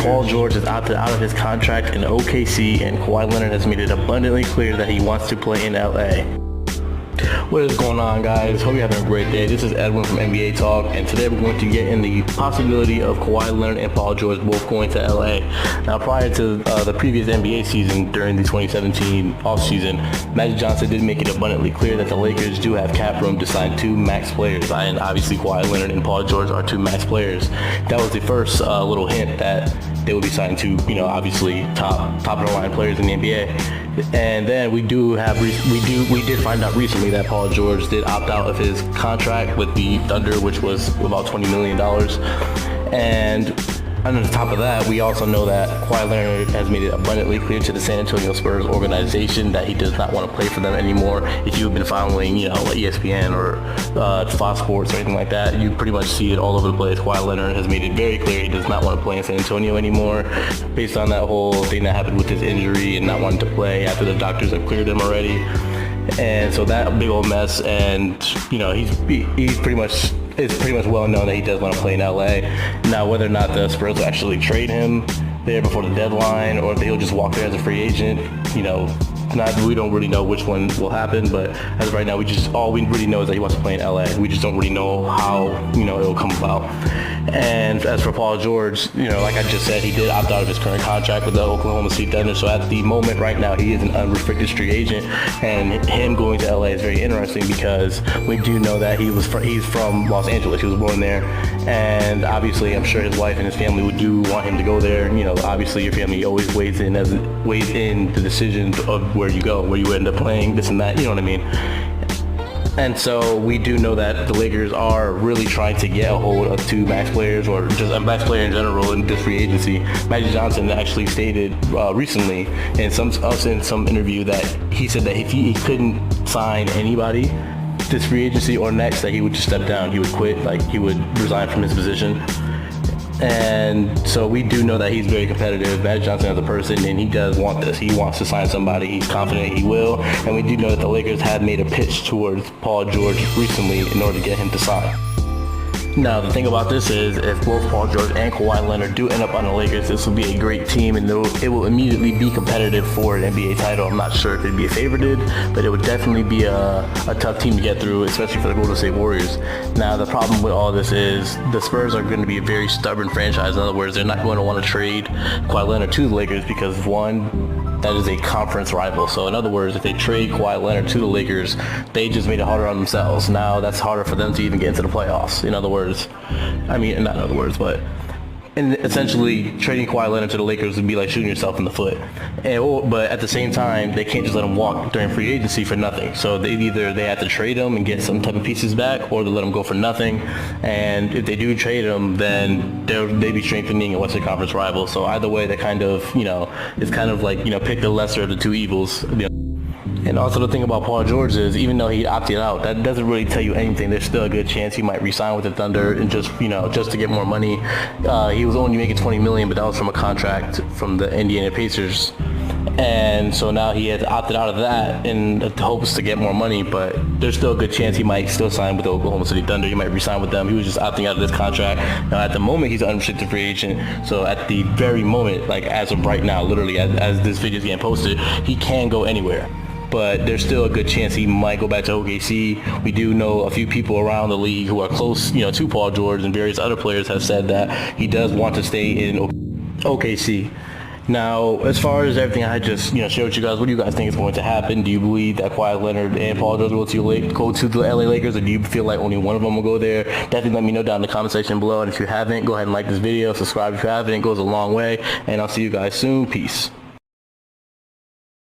Paul George has opted out of his contract in OKC, and Kawhi Leonard has made it abundantly clear that he wants to play in LA. What is going on, guys? Hope you're having a great day. This is Edwin from NBA Talk, and today we're going to get in the possibility of Kawhi Leonard and Paul George both going to LA. Now, prior to the previous NBA season, during the 2017 offseason, Magic Johnson did make it abundantly clear that the Lakers do have cap room to sign two max players, and obviously Kawhi Leonard and Paul George are two max players. That was the first little hint that they would be signing two, obviously top of the line players in the NBA. And then we did find out recently that Paul George did opt out of his contract with the Thunder, which was about $20 million. And on top of that, we also know that Kawhi Leonard has made it abundantly clear to the San Antonio Spurs organization that he does not want to play for them anymore. If you've been following, ESPN or Fox Sports or anything like that, you pretty much see it all over the place. Kawhi Leonard has made it very clear he does not want to play in San Antonio anymore, based on that whole thing that happened with his injury and not wanting to play after the doctors have cleared him already. And so that big old mess, and he's pretty much. It's pretty much well known that he does want to play in LA. Now, whether or not the Spurs will actually trade him there before the deadline, or if he'll just walk there as a free agent, we don't really know which one will happen. But as of right now, all we really know is that he wants to play in LA. We just don't really know how it'll come about. And as for Paul George, like I just said, he did opt out of his current contract with the Oklahoma City Thunder. So at the moment right now, he is an unrestricted free agent, and him going to LA is very interesting because we do know that he's from Los Angeles. He was born there, and obviously I'm sure his wife and his family would want him to go there. Obviously your family always weighs in the decision of where you go, where you end up playing, this and that, you know what I mean? And so we do know that the Lakers are really trying to get a hold of two max players, or just a max player in general in this free agency. Magic Johnson actually stated recently in some interview that he said that if he couldn't sign anybody this free agency or next, that he would just step down. He would quit, he would resign from his position. And so we do know that he's very competitive, Magic Johnson as a person, and he does want this. He wants to sign somebody. He's confident he will. And we do know that the Lakers have made a pitch towards Paul George recently in order to get him to sign. Now, the thing about this is, if both Paul George and Kawhi Leonard do end up on the Lakers, this will be a great team, and it will immediately be competitive for an NBA title. I'm not sure if it'd be favorited, but it would definitely be a tough team to get through, especially for the Golden State Warriors. Now, the problem with all this is the Spurs are going to be a very stubborn franchise. In other words, they're not going to want to trade Kawhi Leonard to the Lakers because, one, that is a conference rival. So in other words, if they trade Kawhi Leonard to the Lakers, they just made it harder on themselves. Now that's harder for them to even get into the playoffs. In other words, and essentially trading Kawhi Leonard to the Lakers would be like shooting yourself in the foot. But at the same time, they can't just let him walk during free agency for nothing. So they have to trade him and get some type of pieces back, or they let him go for nothing. And if they do trade him, then they'd be strengthening a Western Conference rival. So either way, they kind of, it's kind of like, pick the lesser of the two evils. And also the thing about Paul George is, even though he opted out, that doesn't really tell you anything. There's still a good chance he might re-sign with the Thunder and just to get more money. He was only making $20 million, but that was from a contract from the Indiana Pacers. And so now he has opted out of that in hopes to get more money, but there's still a good chance he might still sign with the Oklahoma City Thunder. He might re-sign with them. He was just opting out of this contract. Now at the moment, he's an unrestricted free agent. So at the very moment, as of right now, literally as this video is getting posted, he can go anywhere. But there's still a good chance he might go back to OKC. We do know a few people around the league who are close, to Paul George, and various other players have said that he does want to stay in OKC. Now, as far as everything I just, shared with you guys, what do you guys think is going to happen? Do you believe that Kawhi Leonard and Paul George will go to the LA Lakers, or do you feel like only one of them will go there? Definitely let me know down in the comment section below. And if you haven't, go ahead and like this video, subscribe if you haven't. It goes a long way. And I'll see you guys soon. Peace.